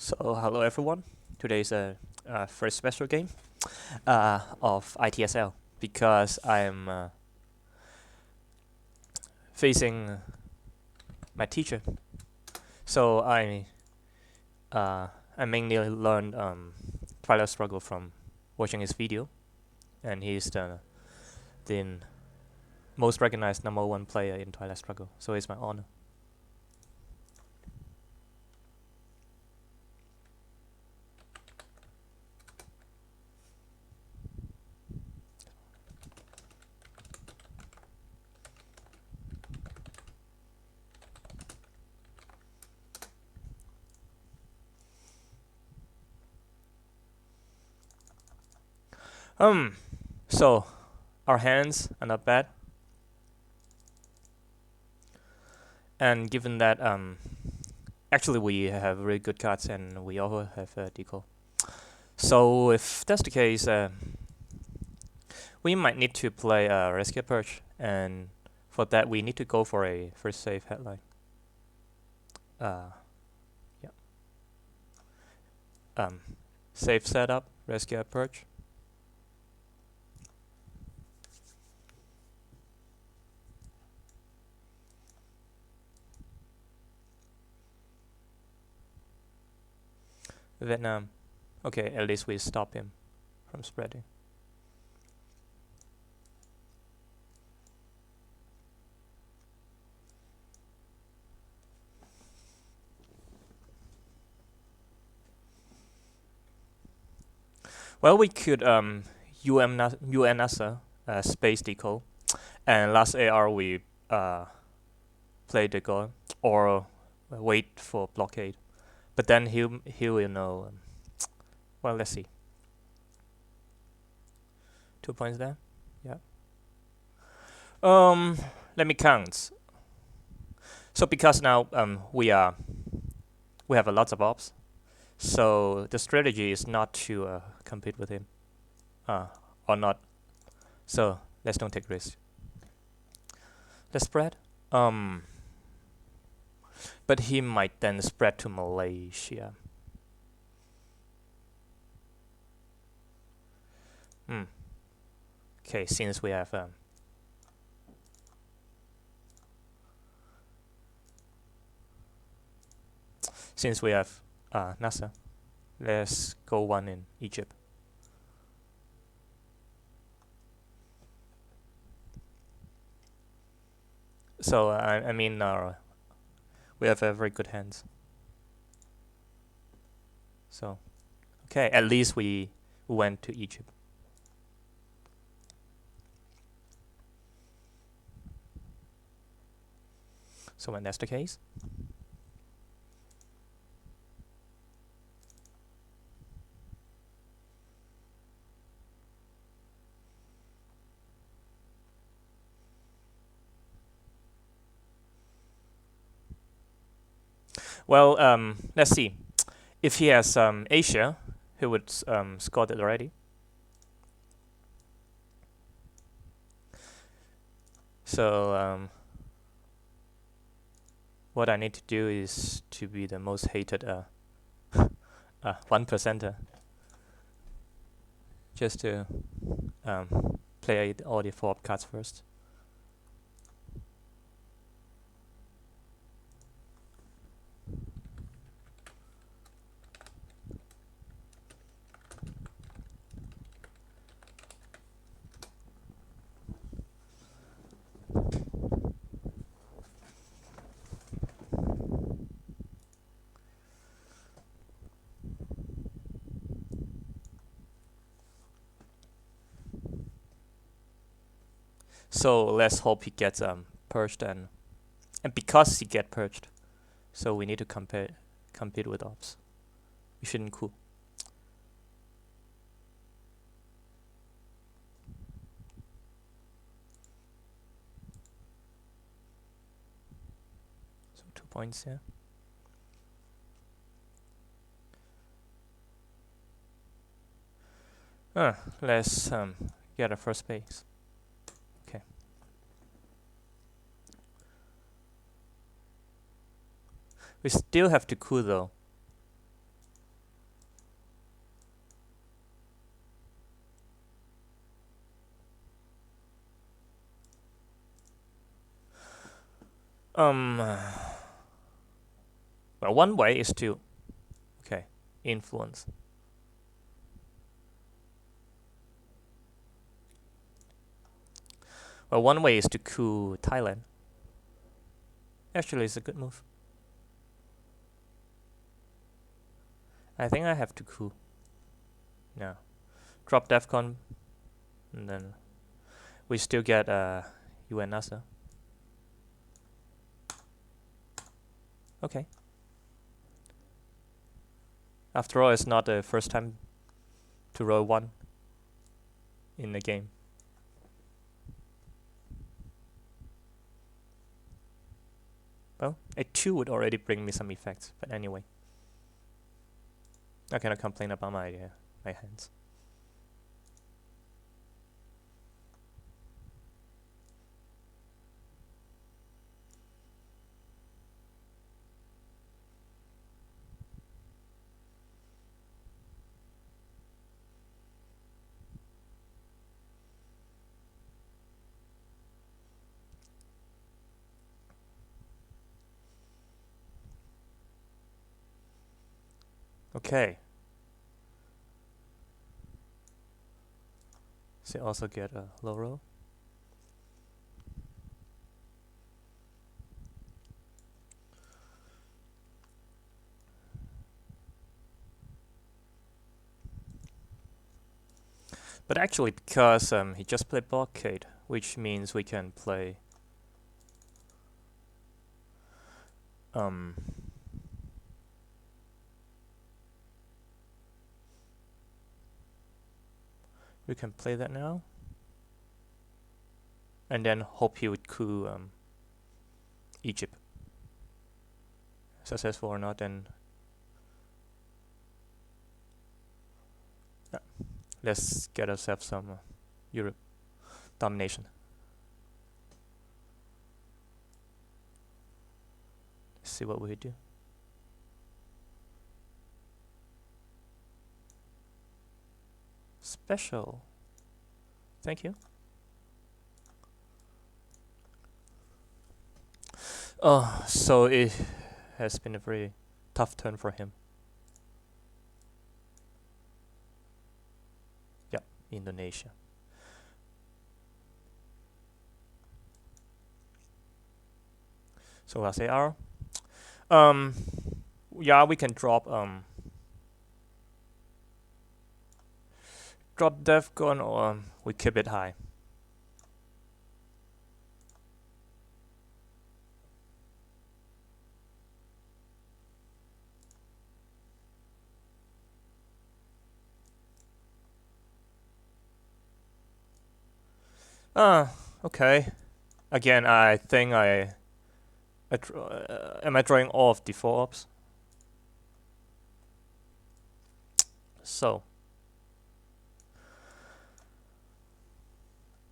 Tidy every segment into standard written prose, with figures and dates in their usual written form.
So hello everyone. Today's first special game of ITSL because I'm facing my teacher. So I mainly learned Twilight Struggle from watching his video, and he's the most recognized #1 player in Twilight Struggle. So it's my honor. So our hands are not bad, and given that actually we have really good cards and we also have deco. So if that's the case, we might need to play Rescue Perch, and for that we need to go for a first save headline. Yeah. Save setup, Rescue Perch. Vietnam. Okay, at least we stop him from spreading. Well, we could UNSA space deco, and last AR we play deco or wait for blockade, but then he will know. Well, let's see. 2 points there. Yeah. Let me count. So because now we have a lot of ops, so the strategy is not to compete with him, or not. So let's don't take risks. Let's spread. But he might then spread to Malaysia. Okay, since we have NASA, let's go one in Egypt. So I mean, we have very good hands. So okay, at least we went to Egypt. So when that's the case, well, let's see. If he has Asia, he would score it already. So what I need to do is to be the most hated 1%er, just to play all the 4 cards first. So let's hope he gets purged, and because he get purged, so we need to compete with ops. We shouldn't coup. So 2 points here. Let's get a first base. Okay. We still have to coup though. Well, one way is to, influence. Well, one way is to coup Thailand. Actually, it's a good move. I think I have to coup. Yeah. Drop DEFCON, and then we still get UN NASA. Okay. After all, it's not the first time to roll 1 in the game. Well, a 2 would already bring me some effects, but anyway. I cannot complain about my hands. Okay. So also get a low roll. But actually, because he just played blockade, which means we can play we can play that now, and then hope he would coup Egypt. Successful or not, then let's get ourselves some Europe domination. Let's see what we do. Special. Thank you. Oh, so it has been a very tough turn for him. Yeah, Indonesia. So last AR. Yeah, we can drop DEFCON, or we keep it high. Okay. Again, I think am I drawing all of the 4 ops? So,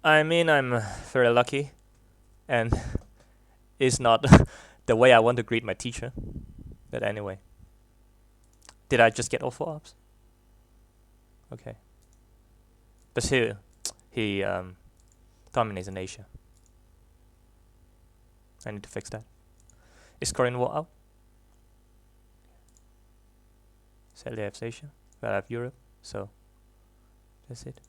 I mean, I'm very lucky, and it's not the way I want to greet my teacher. But anyway, did I just get all 4 ops? Okay. But still, he dominates in Asia. I need to fix that. Is Korean War out? Sadly, I have Asia, but I have Europe, so that's it.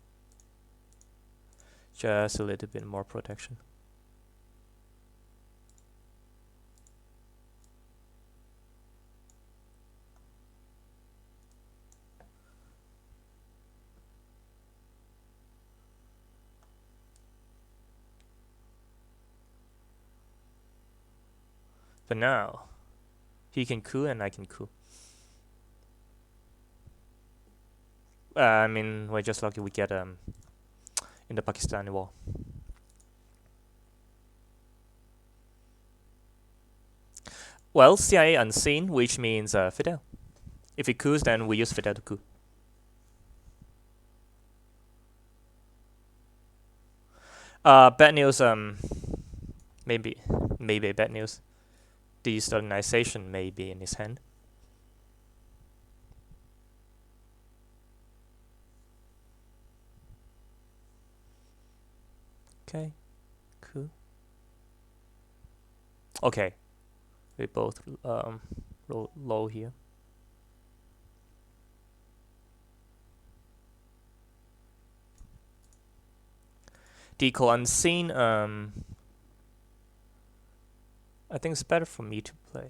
Just a little bit more protection. But now, he can coup and I can coup. I mean, we're just lucky we get in the Pakistani war. Well, CIA unseen, which means Fidel. If he coups, then we use Fidel to coup. Bad news. Maybe bad news. De-Stalinization may be in his hand. Okay, cool. Okay, we both roll low here. Deco unseen. I think it's better for me to play.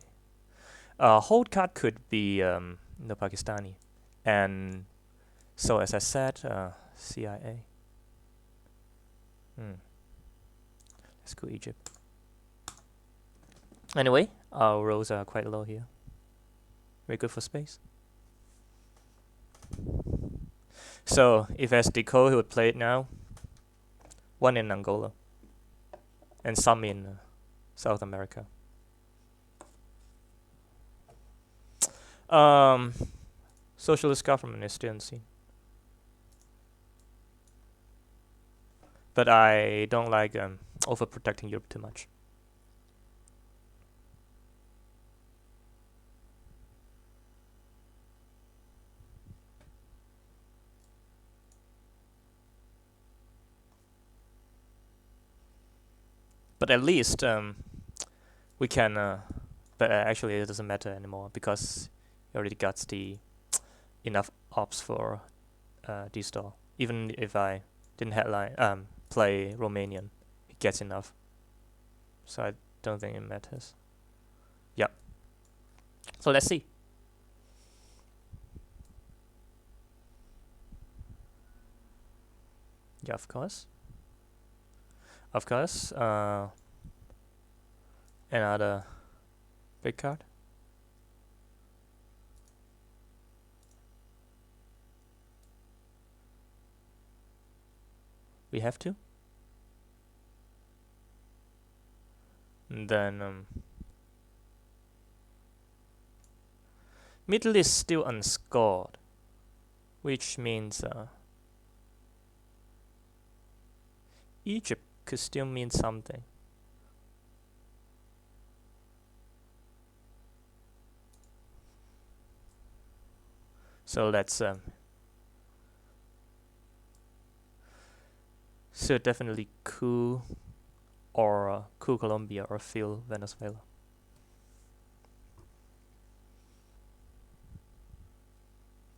Hold card could be the Pakistani, and so as I said, CIA. Let's go Egypt. Anyway, our rolls are quite low here. Very good for space. So if as Deco, he would play it now. One in Angola, and some in South America. Socialist government is still unseen. But I don't like overprotecting Europe too much. But at least we can. But actually, it doesn't matter anymore because he already got the enough ops for D-Store. Even if I didn't headline play Romanian, he gets enough. So I don't think it matters. Yep. So let's see. Yeah, of course. Of course. Another big card. We have to. And then Middle is still unscored, which means Egypt could still mean something. So let's so definitely coup or coup Colombia or fill Venezuela.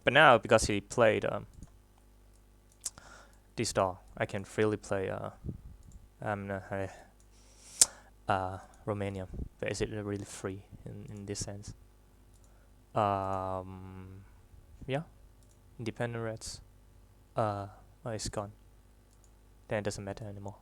But now because he played D-Star, I can freely play Romania. But is it really free in this sense? Yeah, independent Reds. Oh, it's gone. Then it doesn't matter anymore.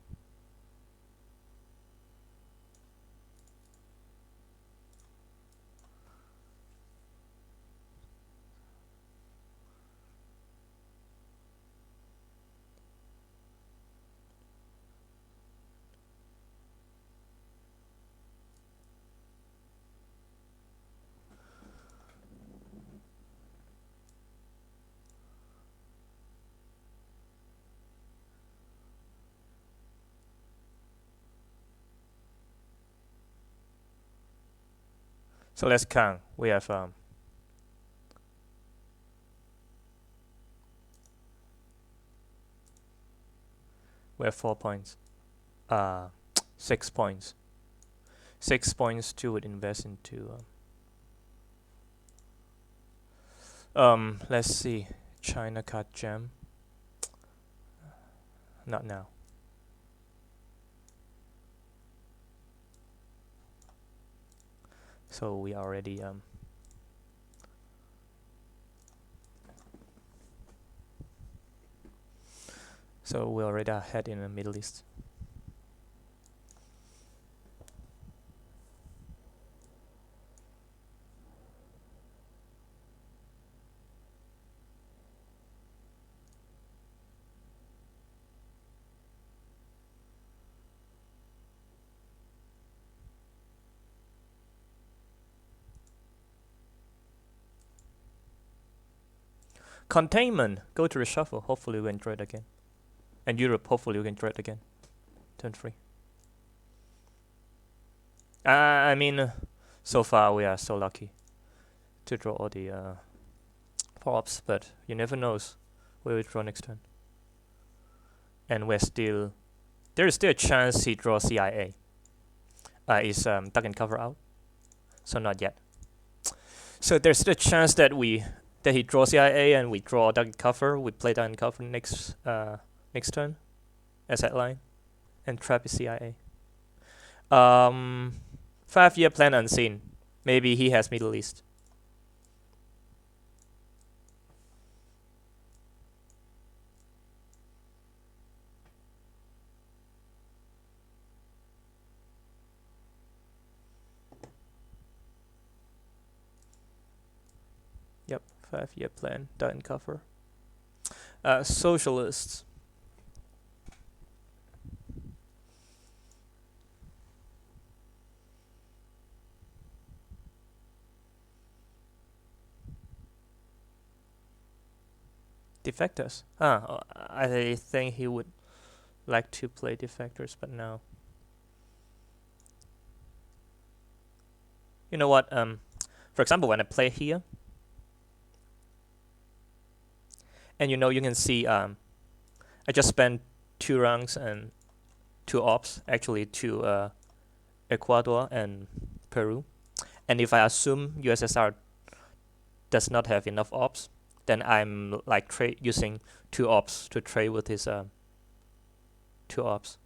So let's count. We have 4 points. 6 points. 6 points to would invest into. Let's see. China card gem. Not now. So we already so we already ahead in the Middle East. Containment. Go to reshuffle. Hopefully we enjoy it again. And Europe. Hopefully we can enjoy it again. Turn 3. I mean, so far we are so lucky to draw all the power-ups, but you never knows where we draw next turn. And we're still... There is still a chance he draws CIA. is duck and cover out. So not yet. So there's the chance that he draws CIA and we draw duck and cover. We play duck and cover next turn as headline, and trap is CIA. 5-year plan unseen. Maybe he has Middle East. Yep, 5-year plan, duck and cover. Socialists. Defectors. I think he would like to play defectors, but no. You know what? For example, when I play here, and you can see I just spent 2 rounds and 2 ops, actually to Ecuador and Peru. And if I assume USSR does not have enough ops, then I'm like using 2 ops to trade with his 2 ops.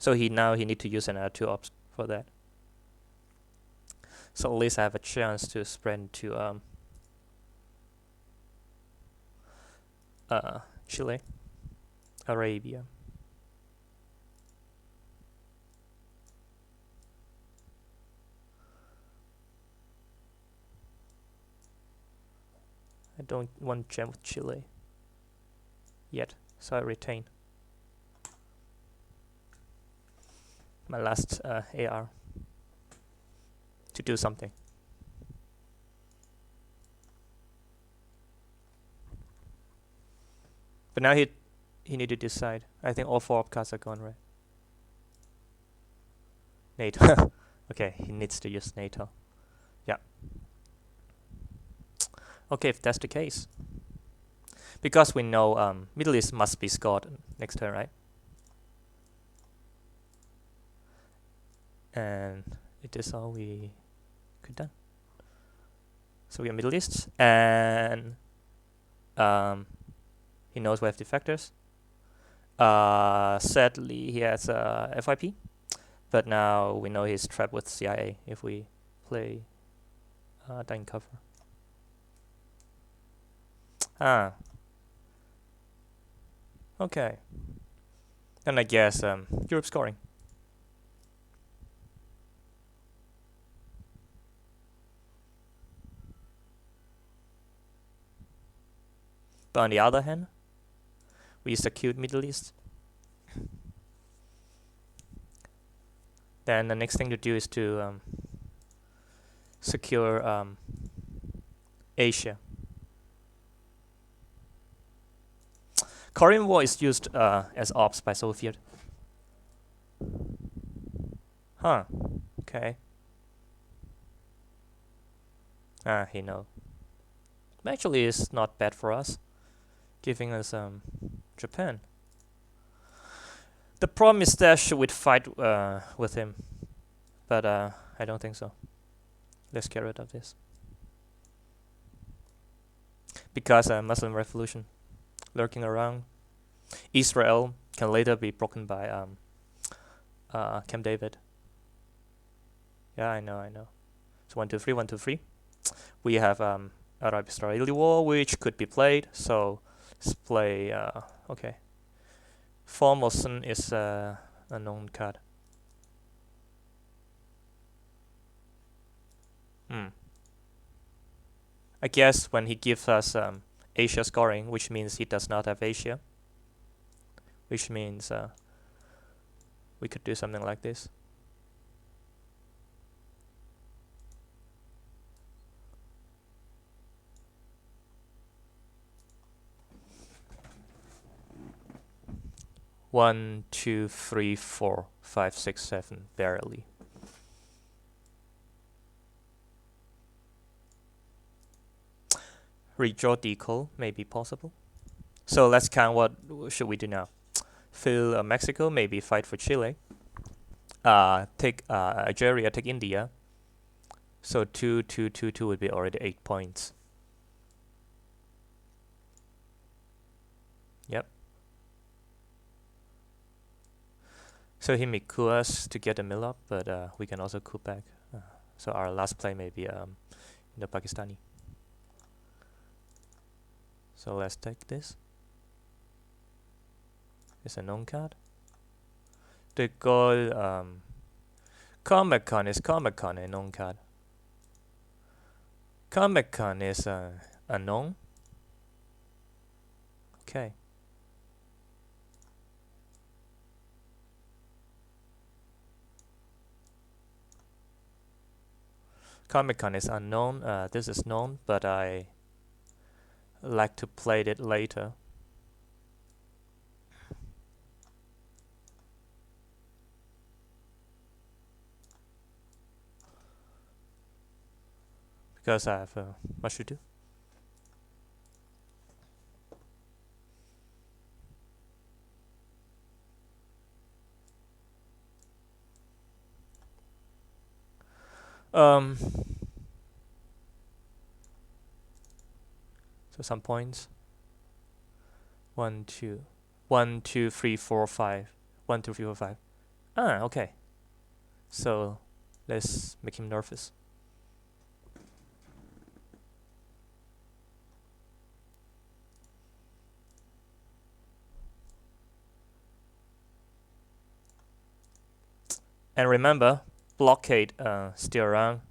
So he need to use another 2 ops for that. So at least I have a chance to sprint to Chile, Arabia. I don't want to jam with Chile yet, so I retain my last AR to do something. But now he need to decide. I think all 4 op cards are gone, right? NATO. Okay, he needs to use NATO. Yeah. Okay, if that's the case. Because we know Middle East must be scored next turn, right? And it is all we could done. So we are Middle East, and he knows we have defectors. Sadly, he has FYP, but now we know he's trapped with CIA if we play dying cover. Okay. And I guess Europe scoring. But on the other hand, we secured Middle East. Then the next thing to do is to secure Asia. Korean War is used as ops by Soviet. Huh. Okay. He knows. Actually, it's not bad for us, giving us Japan. The problem is that should we fight with him, but I don't think so. Let's get rid of this. Because Muslim Revolution lurking around. Israel can later be broken by Camp David. Yeah, I know. So 1, 2, 3, 1, 2, 3. We have Arab-Israeli war, which could be played. So let's play. Okay. Formosan is a known card. I guess when he gives us Asia scoring, which means he does not have Asia, which means we could do something like this. One, 2, 3, 4, 5, 6, 7, barely. Redraw decal may be possible. So let's count what should we do now. Fill Mexico, maybe fight for Chile. take Algeria, take India. So 2, 2, 2, 2 would be already 8 points. Yep. So he may coup us to get the mill up, but we can also coup back. So our last play may be Indo-Pakistani. So let's take this. It's a known card. The goal Comic-Con is Comic-Con a known card. Comic-Con is unknown. Okay. Comic-Con is unknown. This is known, but I like to play it later. Because I have much to do. So some points. 1, 2, 1, 2, 3, 4, 5. 1, 2, 3, 4, 5. Ah, okay. So let's make him nervous. And remember, blockade still around.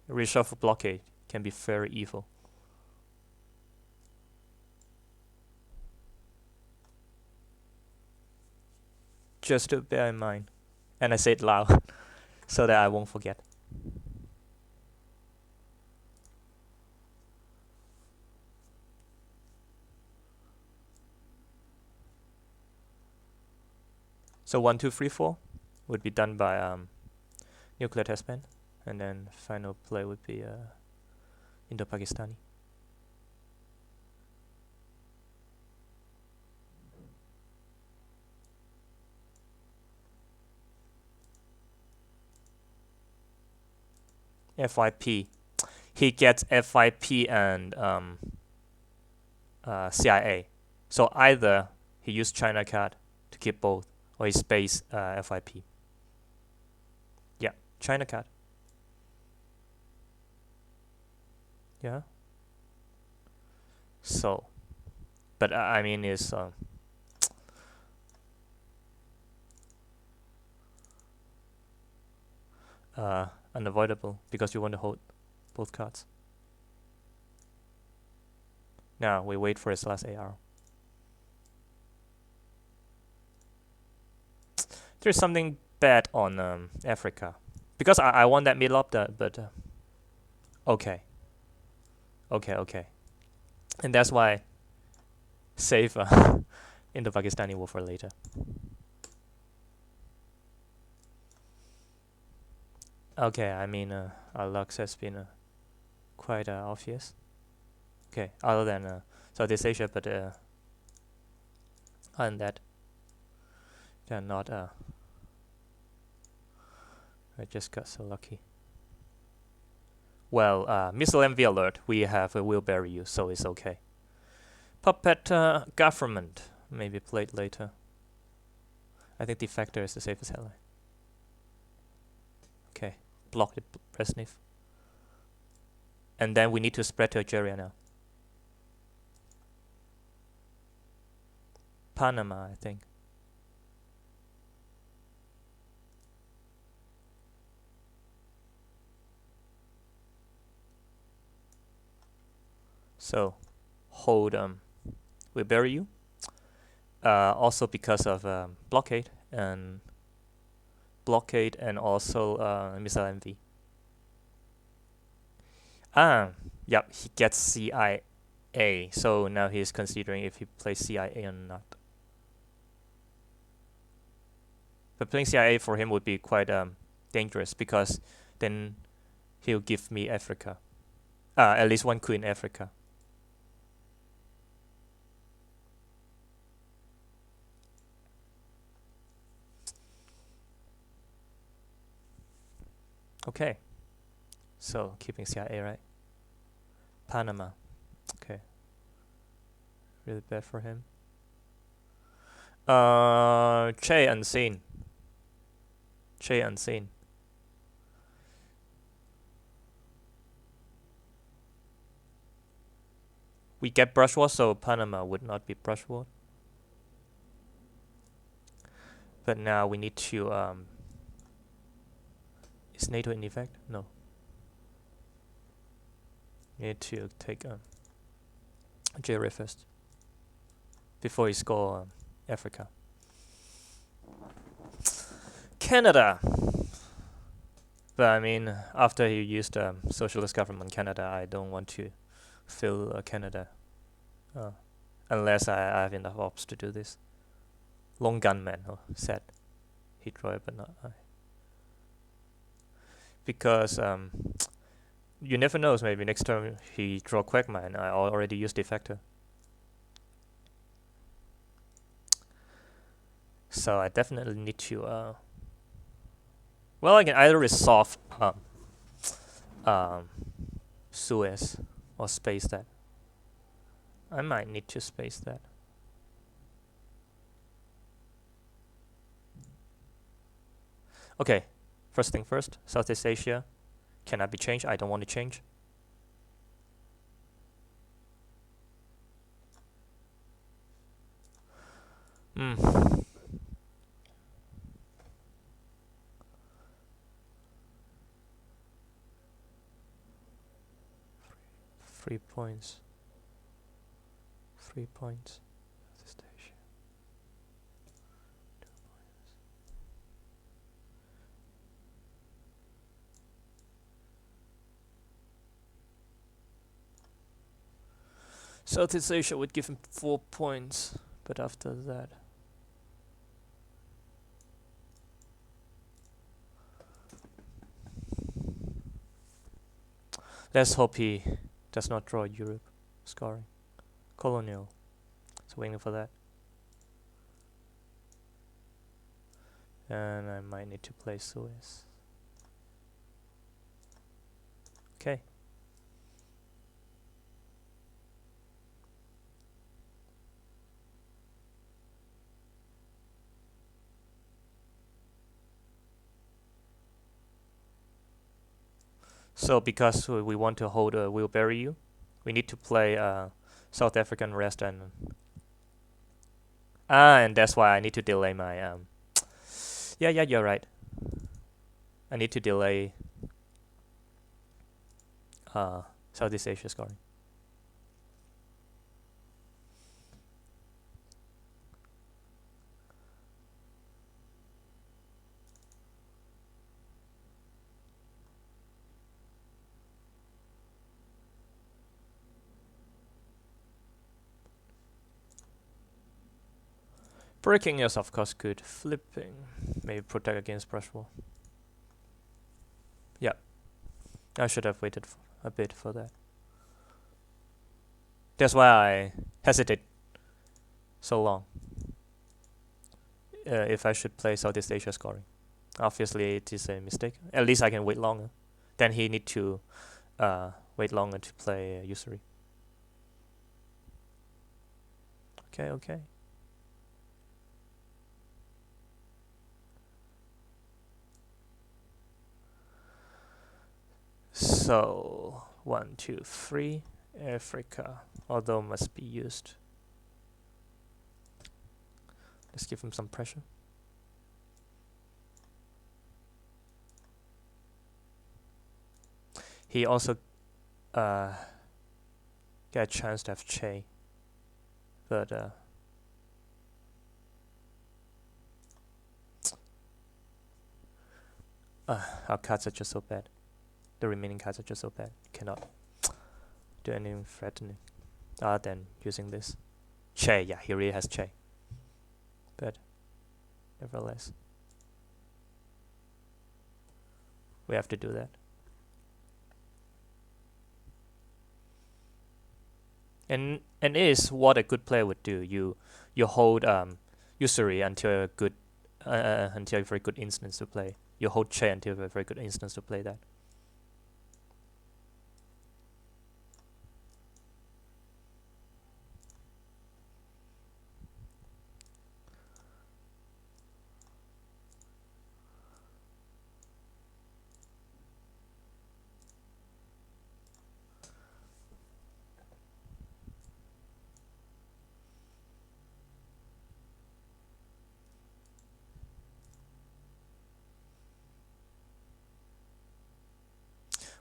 Reshuffle blockade can be very evil. Just to bear in mind. And I say it loud so that I won't forget. So 1, 2, 3, 4 would be done by nuclear test ban, and then final play would be Indo-Pakistani. FYP. He gets FYP and CIA. So either he used China card to keep both, or he space FYP. Yeah, China card. Yeah. So, but I mean, it's unavoidable because you want to hold both cards. Now we wait for his last AR. There's something bad on Africa because I want that middle up, but okay, and that's why save in the Pakistani war for later. Okay, I mean our luck has been quite obvious. Okay, other than Southeast Asia, but other than that, they're not. I just got so lucky. Well, missile MV alert. We have a will bury you, so it's okay. Puppet government maybe played later. I think defector is the safest headline. Okay, block the Brezhnev. And then we need to spread to Algeria now. Panama, I think. So, hold we bury you. Also because of blockade and also missile MV. Yep, he gets CIA. So now he's considering if he plays CIA or not. But playing CIA for him would be quite dangerous because then he'll give me Africa. At least one coup in Africa. Okay. So keeping CIA, right? Panama. Okay. Really bad for him. Che unseen. Che unseen. We get brushwood, so Panama would not be brushwood. But now we need to is NATO in effect? No. We need to take J first before he score Africa. Canada. But I mean, after he used socialist government Canada, I don't want to fill Canada unless I have enough ops to do this. Long gunman, said he draw it, but not I. Because you never know. Maybe next time he draw Quackmine, I already used defector. So I definitely need to. Well, I can either resolve Suez or space that. I might need to space that. Okay, first thing first. Southeast Asia cannot be changed. I don't want to change. Hmm. 3 points. 3 points. Southeast Asia. 2 points. Southeast Asia would give him 4 points, but after that. Let's hope he does not draw Europe scoring. Colonial. So waiting for that. And I might need to play Suez. Okay. So because we want to hold We'll Bury You, we need to play South African rest and that's why I need to delay my yeah, you're right. I need to delay Southeast Asia scoring. Breaking is of course good. Flipping, maybe protect against brushwall. Yeah, I should have waited a bit for that. That's why I hesitate so long. If I should play Southeast Asia scoring, obviously it is a mistake. At least I can wait longer. Then he need to wait longer to play usury. Okay. So 1, 2, 3, Africa, although must be used. Let's give him some pressure. He also get a chance to have Che, but our cards are just so bad. The remaining cards are just so bad. Cannot do anything threatening other than using this. Che, yeah, he really has Che. But nevertheless, we have to do that. And is what a good player would do. You hold usury until a good until a very good instance to play. you hold tscheng until you have a very good instance to play that.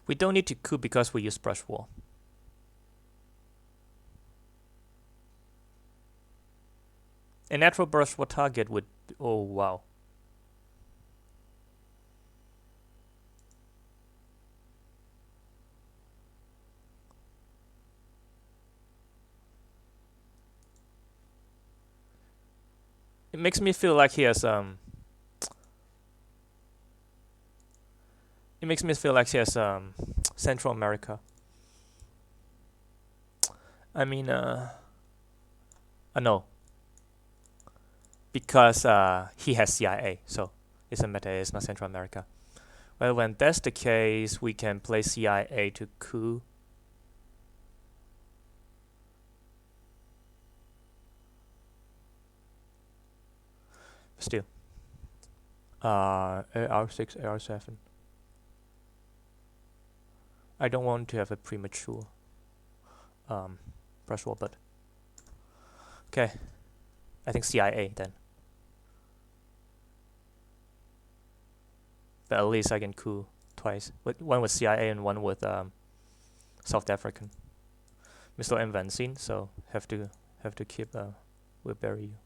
We don't need to coup because we use brush wall. A natural brush wall target would... Oh, wow. It makes me feel like he has It makes me feel like he has Central America. I mean, no, because he has CIA, so it doesn't matter. It's not Central America. Well, when that's the case, we can play CIA to coup. Still, AR6, AR7. I don't want to have a premature brush wall, but okay. I think CIA then. But at least I can coup twice. One with CIA and one with South African. Mr. Invancin, so have to keep will bury you.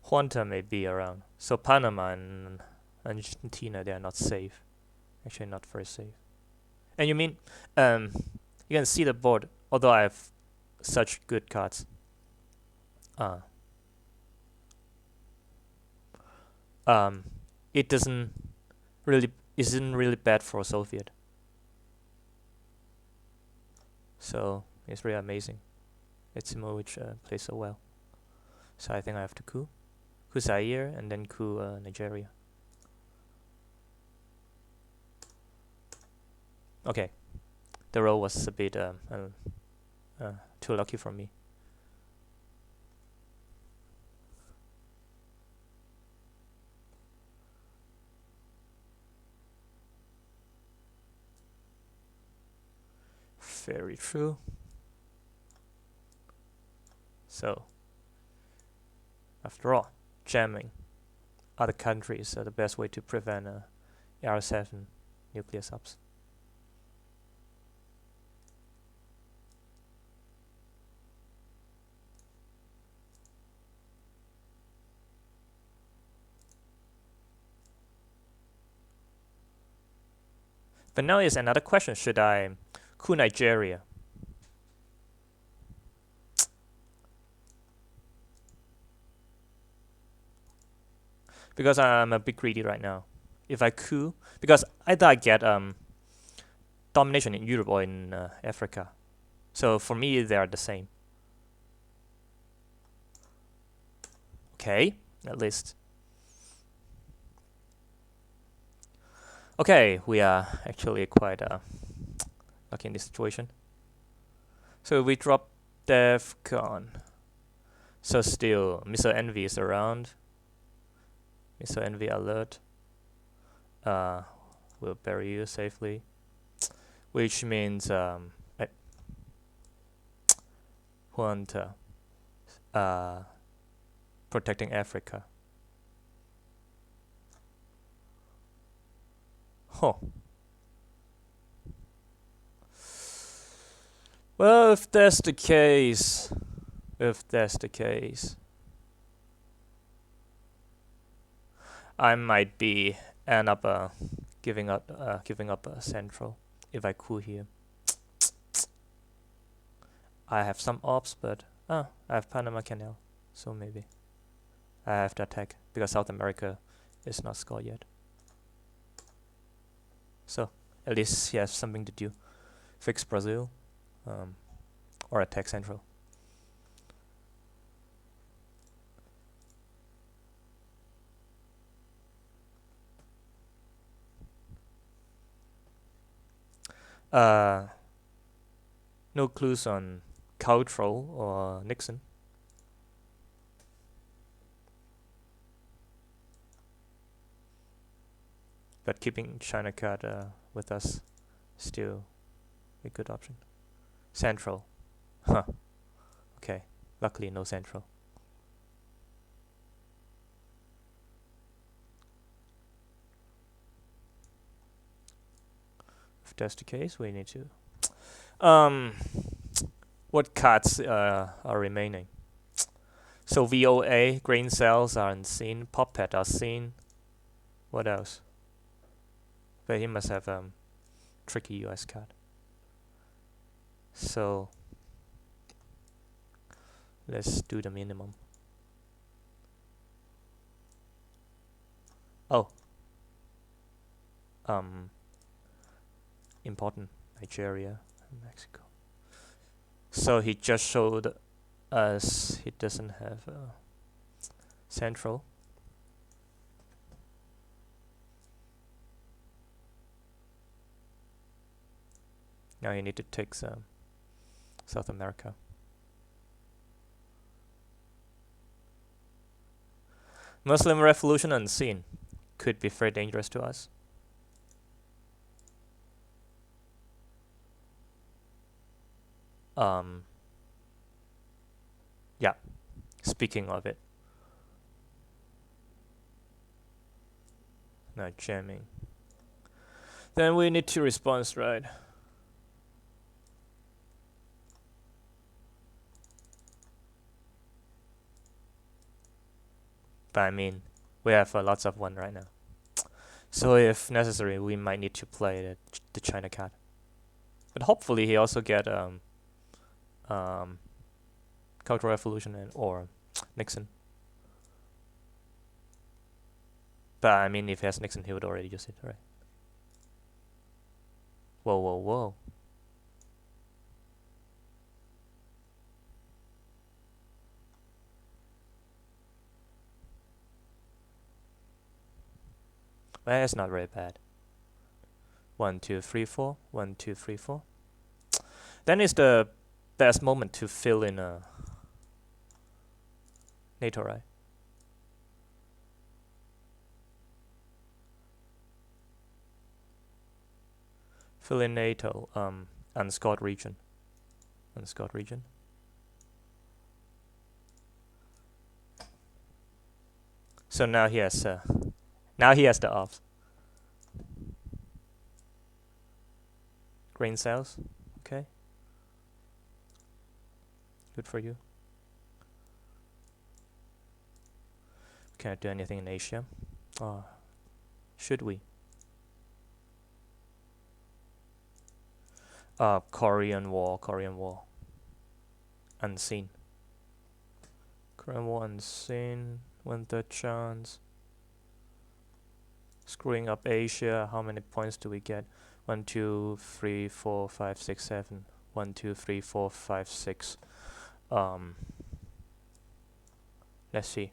Huanta may be around. So Panama and Argentina, they are not safe. Actually, not very safe. And you mean, you can see the board. Although I have such good cards, it isn't really bad for a Soviet. So it's really amazing. It's Ziemowit plays so well. So I think I have to coup Zaire and then coup Nigeria. Okay, the roll was a bit too lucky for me. Very true. So, after all, jamming other countries are the best way to prevent AR7 nuclear subs. But now is another question: should I coup Nigeria? Because I'm a bit greedy right now. If I coup, because either I get domination in Europe or in Africa. So for me, they are the same. Okay, at least. Okay, we are actually quite lucky in this situation. So we drop DEFCON. So still, Mr. Envy is around. Mr. Envy alert. Will bury you safely. Which means Junta protecting Africa. Huh. Well, if that's the case, I might be end up giving up central if I cool here. I have some ops, but I have Panama Canal, so maybe I have to attack because South America is not scored yet. So at least he has something to do. Fix Brazil, or attack central. No clues on cultural or Nixon. But keeping China card with us still a good option. Central. Huh. Okay. Luckily no central. If that's the case, we need to what cards are remaining? So VOA, grain cells are unseen, puppet are seen. What else? But he must have tricky US card. So let's do the minimum. Oh. Important Nigeria and Mexico. So he just showed us he doesn't have central. Now you need to take some South America. Muslim revolution unseen. Could be very dangerous to us. Yeah. Speaking of it. Not jamming. Then we need to respond, right? But I mean, we have lots of one right now. So if necessary, we might need to play the China card. But hopefully he also get Cultural Revolution or Nixon. But I mean, if he has Nixon, he would already use it, right? Whoa, whoa, whoa. Well, that's not very bad. 1, 2, 3, 4. 1, 2, 3, 4. Then is the best moment to fill in a NATO, right? Fill in NATO, unscored region. Unscored region. So now he has the ops. Grain cells, okay. Good for you. Can't do anything in Asia. Oh, should we? Korean War. Unseen. Korean War unseen. 1/3 chance. Screwing up Asia. How many points do we get? 1, 2, 3, 4, 5, 6, 7. 1, 2, 3, 4, 5, 6. Let's see.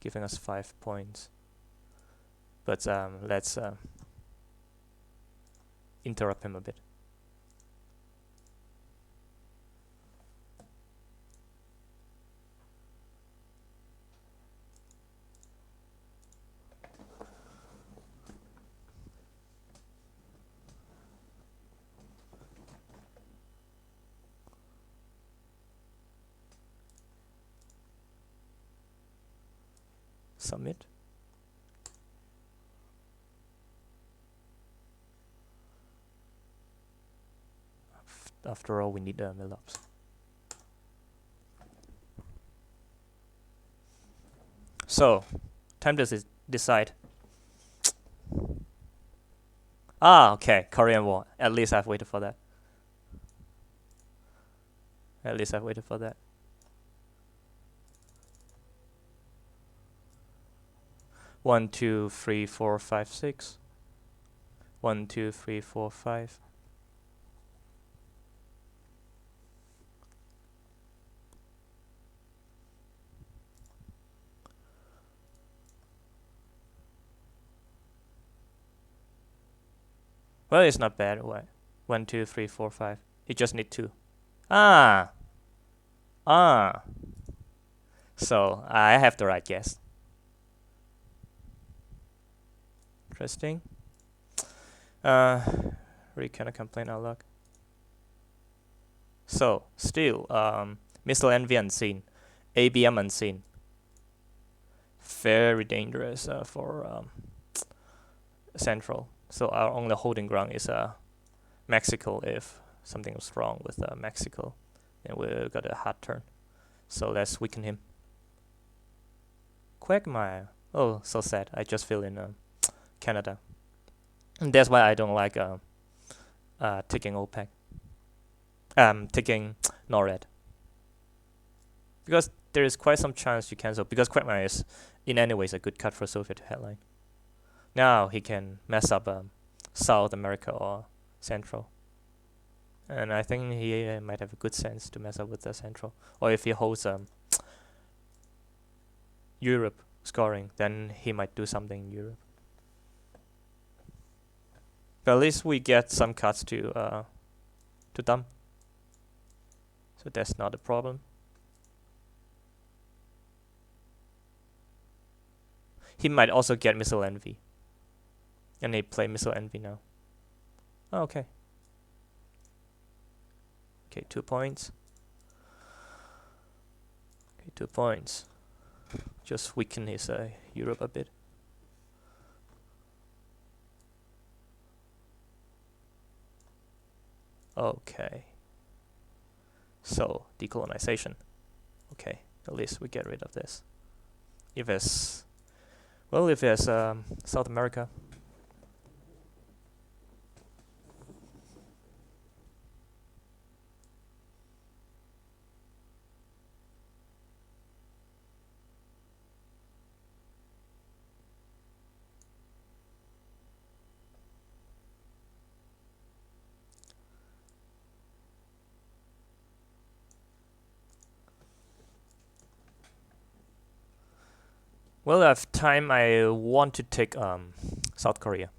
Giving us 5 points. But let's interrupt him a bit. Submit. After all, we need mill ups. So, time to decide. Ah, okay, Korean War. At least I've waited for that. At least I've waited for that. One, two, three, four, five, six. 1, 2, 3, 4, 5. Well, it's not bad. What? 1, 2, 3, 4, 5. You just need 2. Ah. So I have the right guess. Interesting. Really cannot complain our luck. So still, missile envy unseen, ABM unseen. Very dangerous for Central. So our only holding ground is Mexico. If something was wrong with Mexico, then we got a hard turn. So let's weaken him. Quagmire. Oh, so sad. I just feel in Canada. And that's why I don't like taking OPEC. Taking NORAD. Because there is quite some chance you cancel. Because Quagmire is in any ways a good cut for Soviet headline. Now he can mess up South America or Central. And I think he might have a good sense to mess up with the Central. Or if he holds Europe scoring, then he might do something in Europe. But at least we get some cuts to dump. So that's not a problem. He might also get missile envy. And they play missile envy now. Oh, okay. Okay, 2 points. Okay, 2 points. Just weaken his Europe a bit. Okay. So, decolonization. Okay, at least we get rid of this. If it's South America. Well, I have time. I want to take South Korea.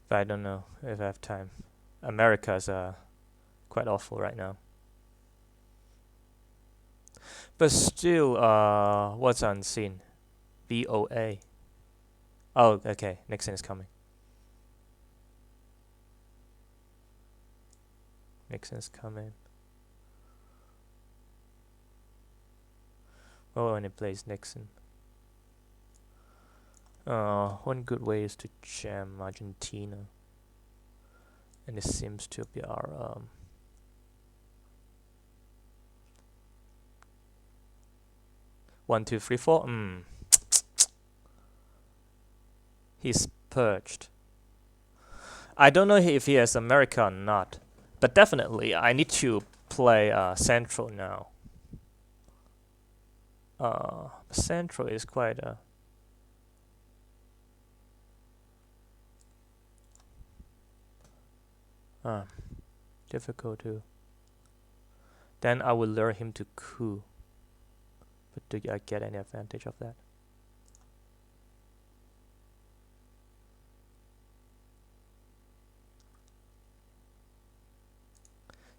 But I don't know if I have time. America's quite awful right now. But still, what's unseen? BOA. Oh, okay. Nixon is coming. Nixon's coming. Oh, and it plays Nixon. One good way is to jam Argentina. And this seems to be our 1, 2, 3, 4. He's purged. I don't know if he has America or not, but definitely I need to play Central now. Central is quite difficult too. Then I will lure him to coup. But do I get any advantage of that?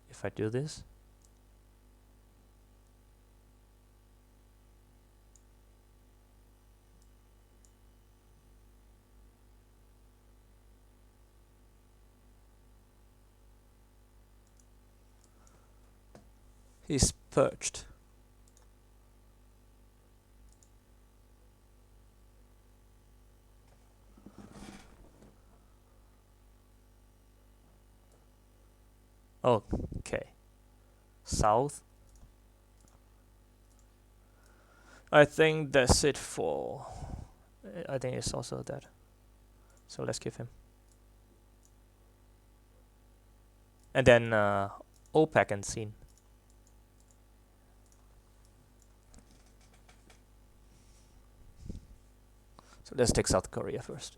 If I do this, he's purged. Okay. South. I think that's it for... I think it's also that. So let's give him. And then OPEC and scene. So let's take South Korea first.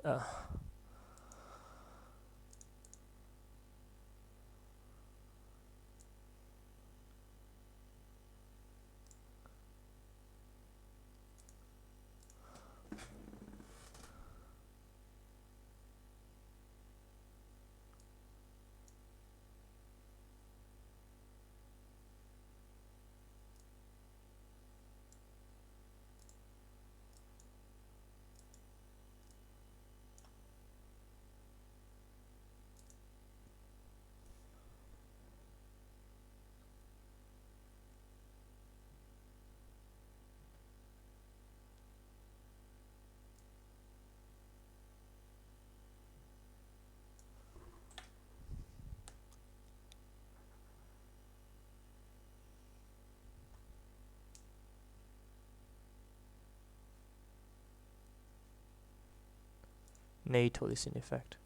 NATO is in effect.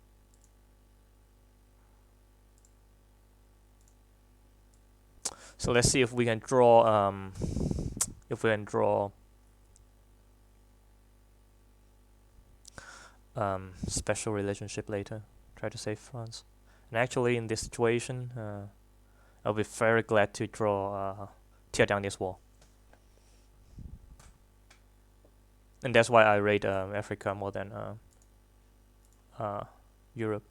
So let's see if we can draw special relationship later. Try to save France. And actually in this situation, I'll be very glad to tear down this wall. And that's why I rate Africa more than Europe.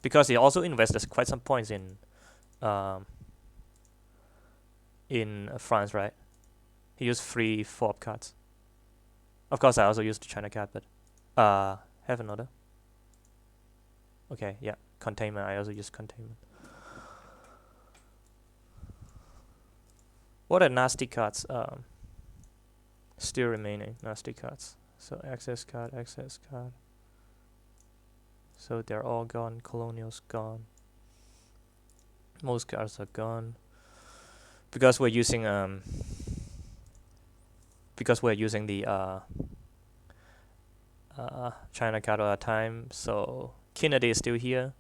Because he also invested quite some points in France, right? He used 3 4 cards. Of course, I also used the China card, but have another. Okay, yeah, containment. I also use containment. What are nasty cards? Still remaining nasty cards. So access card. So they're all gone. Colonials gone. Most cards are gone. Because we're using the China card all the time. So Kennedy is still here.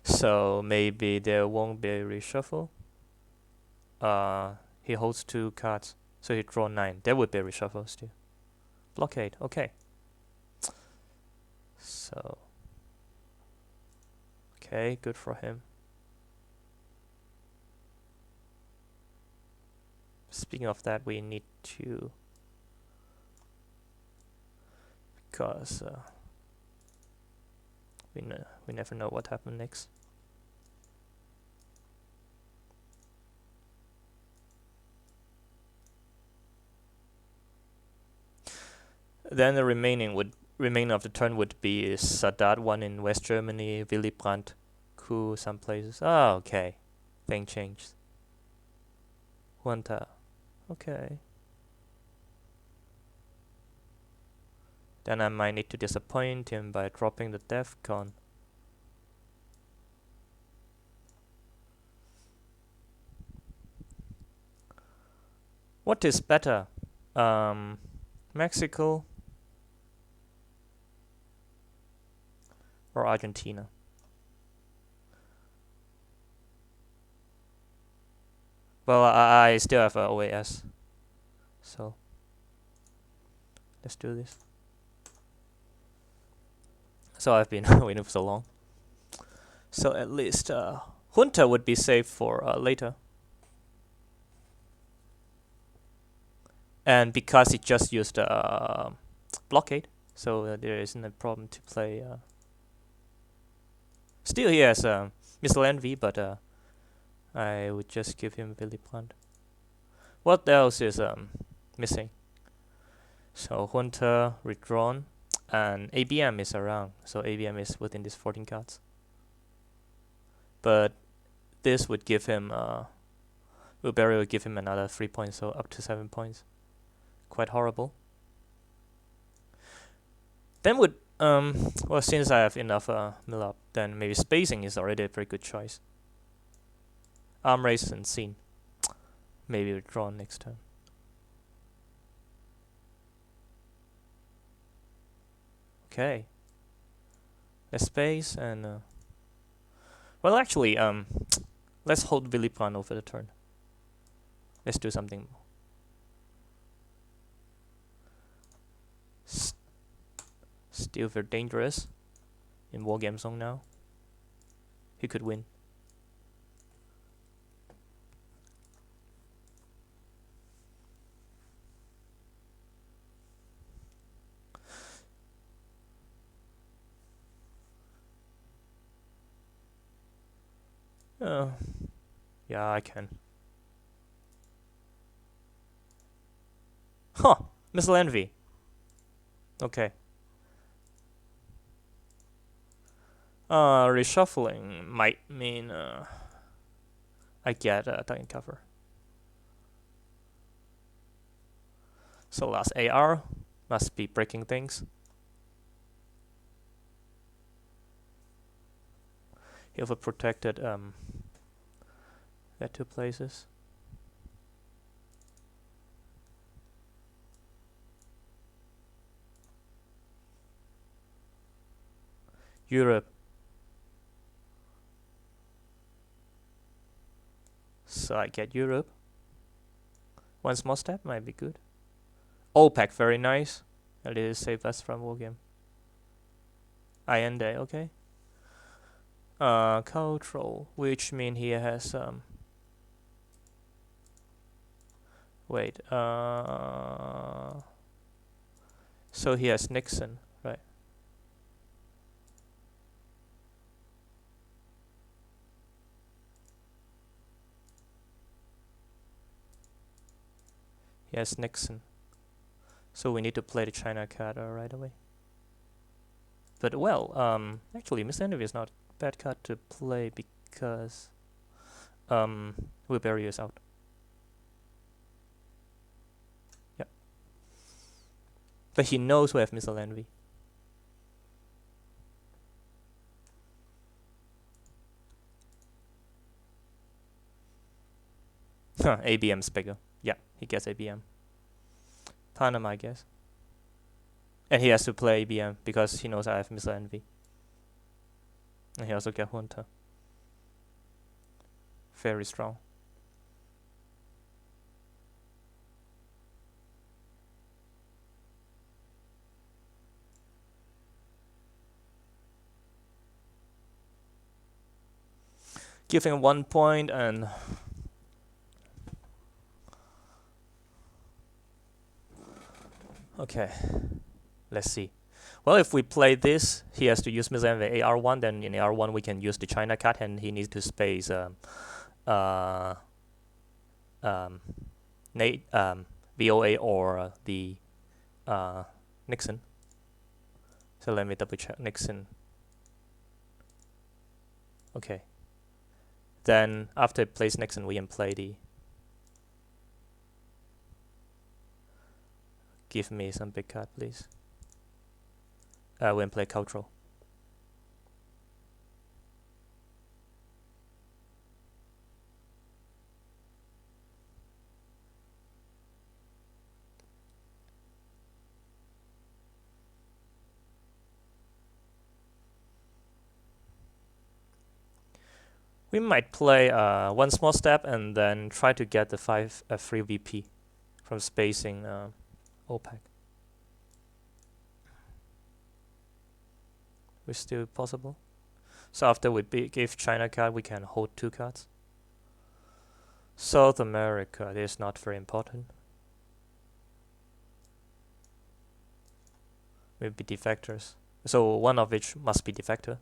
So maybe there won't be a reshuffle. He holds 2 cards, so he draw 9. There would be a reshuffle still. Blockade, okay. So, okay, good for him. Speaking of that, we need to, because we never know what happened next. Then the remaining of the turn would be Sadat one in West Germany, Willy Brandt coup some places. Oh, okay. Thing changed. Junta. Okay. Then I might need to disappoint him by dropping the DEFCON. What is better? Mexico or Argentina? Well, I still have OAS, so let's do this. So I've been waiting for so long. So at least Junta would be safe for later. And because it just used blockade, so there isn't a problem to play. Still he has Missile Envy, but I would just give him Willy Brandt. What else is missing? So Junta withdrawn, and ABM is around. So ABM is within these 14 cards. But this would give him Wilbury would give him another 3 points, so up to 7 points. Quite horrible. Then would well, since I have enough mill up, then maybe spacing is already a very good choice. Arm race and scene. Maybe withdraw next turn. Okay. Let's space and well, actually, let's hold Villiplan over the turn. Let's do something. Still very dangerous in wargame zone now. He could win. Yeah, I can. Huh, Missile Envy. Okay. Reshuffling might mean I get a target cover. So last AR must be breaking things. He overprotected that 2 places. Europe. So I get Europe. One small step might be good. OPEC, very nice. At least save us from wargame. IND, okay. Cultural, which mean he has wait, so he has Nixon, right? He has Nixon. So we need to play the China card right away. But well, actually Miss Envy is not a bad card to play because Wilbury is out. Yep. But he knows we have Missile Envy. ABM's bigger. Yeah, he gets ABM. Panama, I guess. And he has to play ABM because he knows I have Missile Envy. And he also gets Hunter. Very strong. Giving 1 point and okay, let's see. Well, if we play this, he has to use Missile Envy AR1. Then in AR1 we can use the China card, and he needs to space VOA or the Nixon. So let me double check Nixon. Okay. Then after it plays Nixon, we can play the. Give me some big card, please. We can play cultural. We might play one small step and then try to get the 3 VP from spacing OPEC. It's still possible. So after we give China card, we can hold 2 cards. South America is not very important. Maybe defectors. So one of which must be defector.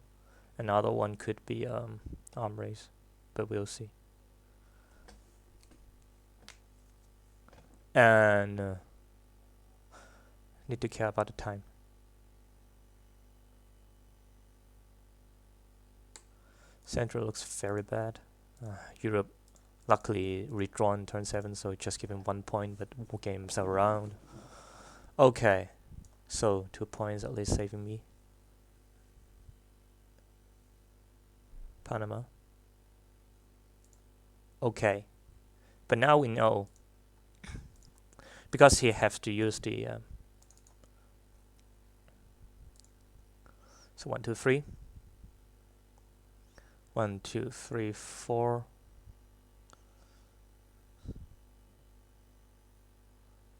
Another one could be arm race, but we'll see. And need to care about the time. Central looks very bad. Europe luckily redrawn turn 7, so just give him 1 point, but games around. Okay. So 2 points at least saving me. Panama. Okay. But now we know, because he has to use the so 1, 2, 3. 1, 2, 3, 4.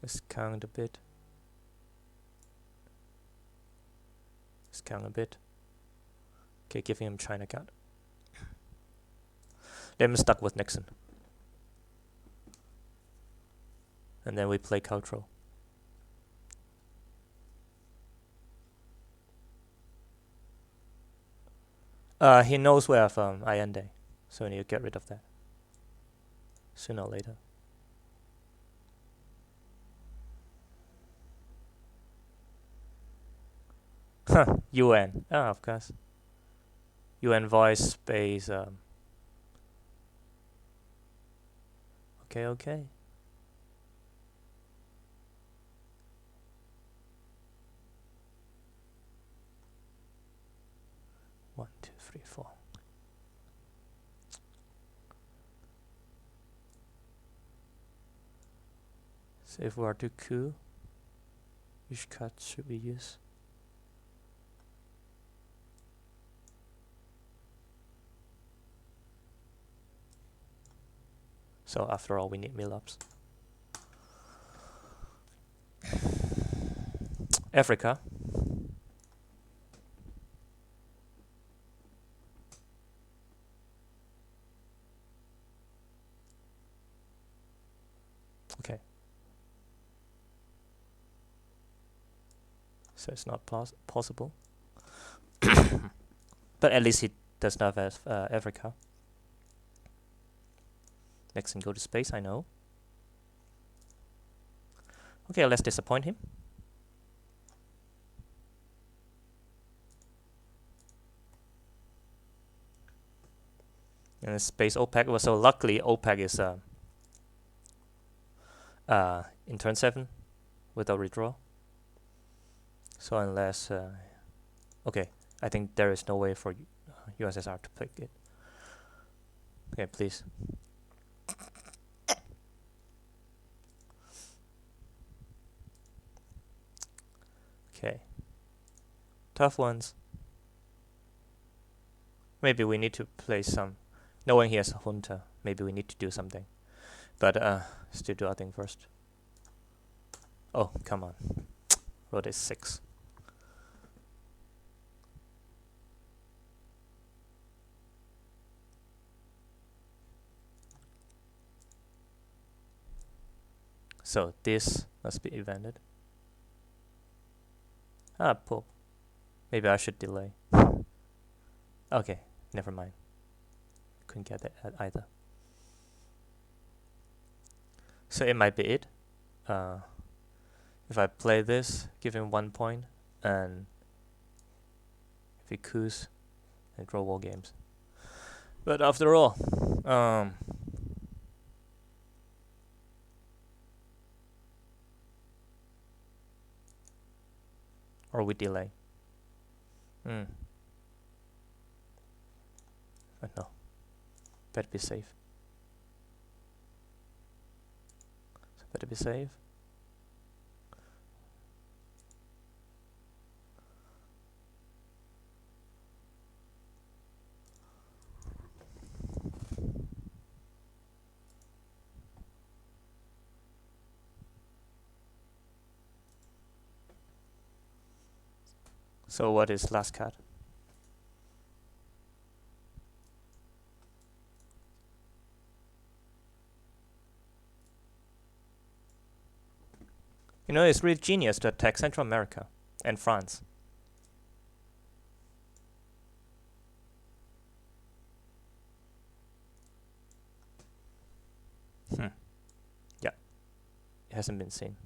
Let's count a bit. Let's count a bit. Okay, giving him China card. Then I'm stuck with Nixon. And then we play cultural. He knows we have Allende, so we need to get rid of that sooner or later. Huh, UN. Ah, of course. UN voice space. Okay. One, two, three, four. So if we are to coup, which card should we use? So after all, we need mill-ups. Africa. Okay. So it's not possible. But at least he does not have Africa. Nixon go to space, I know. Okay, let's disappoint him. And space OPEC. Well, so luckily OPEC is in turn 7 without redraw. So unless okay, I think there is no way for USSR to pick it. Okay, please. Okay. Tough ones. Maybe we need to play some. Knowing he has a junta, maybe we need to do something. But still do our thing first. Oh, come on. Road is 6. So this must be evented. Ah, Pope. Maybe I should delay. Okay, never mind. Couldn't get that either. So it might be it. If I play this, give him 1 point, and if he coups, and draw war games. But after all, or we delay. But no, better be safe. So better be safe. So what is last card? You know, it's really genius to attack Central America and France. Yeah. It hasn't been seen.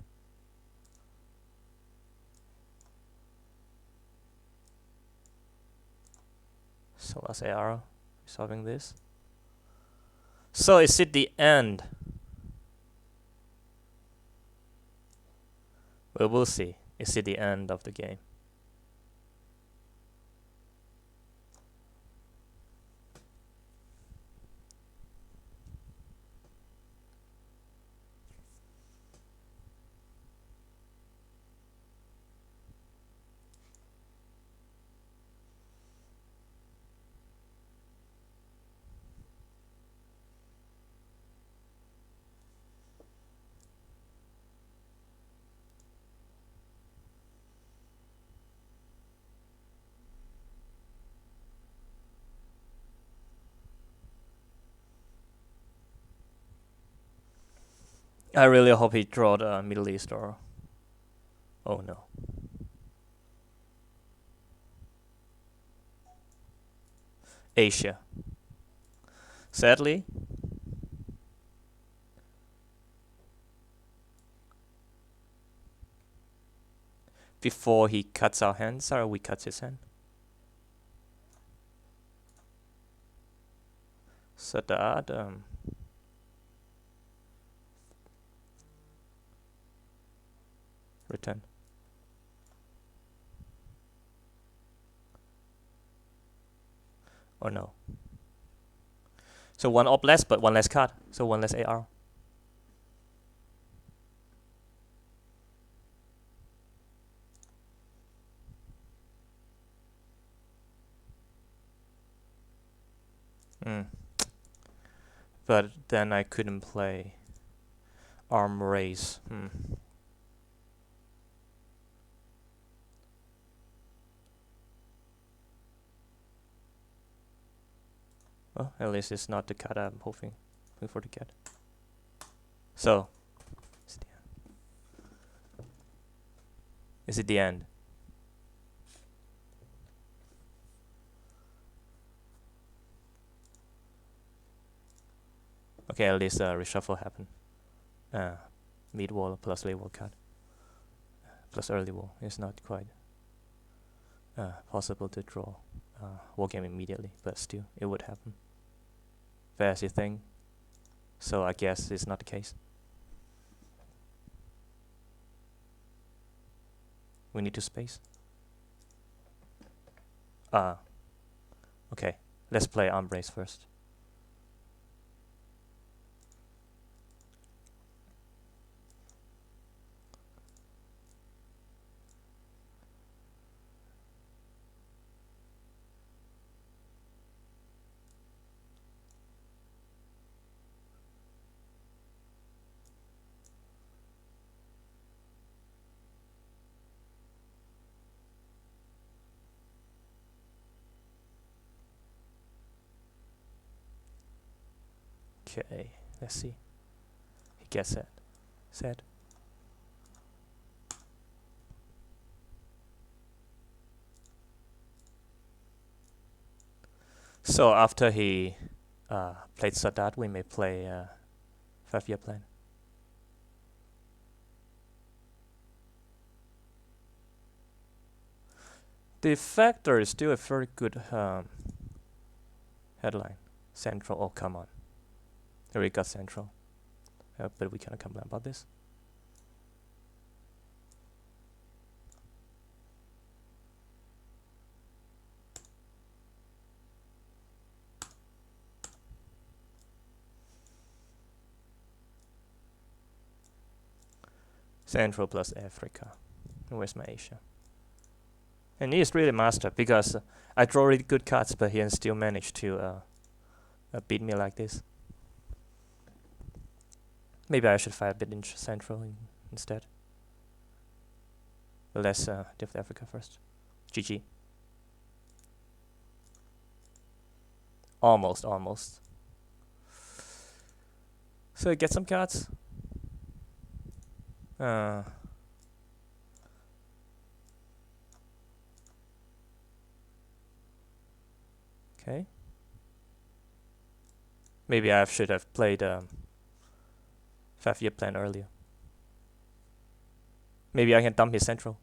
So last AR resolving this. So is it the end? Well, we'll see. Is it the end of the game? I really hope he draw the Middle East or... Oh no. Asia. Sadly. Before he cuts our hands, or we cut his hand. So that... return. Or no. So one op less, but one less card. So one less AR. But then I couldn't play arm race. Well, at least it's not the card I'm hoping for to get. So, is it the end? Okay, at least reshuffle happened. Mid wall plus late wall card. Plus early wall. It's not quite possible to draw war game immediately, but still, it would happen. There's the thing. So I guess it's not the case. We need to space. Okay, let's play arm race first. Okay, let's see. He gets it. Set. So after he played Sadat, we may play 5-year plan. The Factor is still a very good headline. Central, oh come on. Here we got Central. But we cannot complain about this. Central plus Africa. Where's my Asia? And he is really master because I draw really good cards, but he still managed to beat me like this. Maybe I should fight a bit in Central instead. But let's Div Africa first. GG. Almost. So I get some cards. Okay. Maybe I should have played 5-year plan earlier. Maybe I can dump his Central.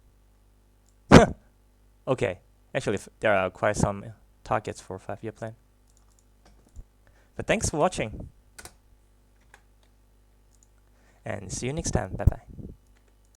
Okay. Actually, there are quite some targets for 5-year plan. But thanks for watching. And see you next time. Bye bye.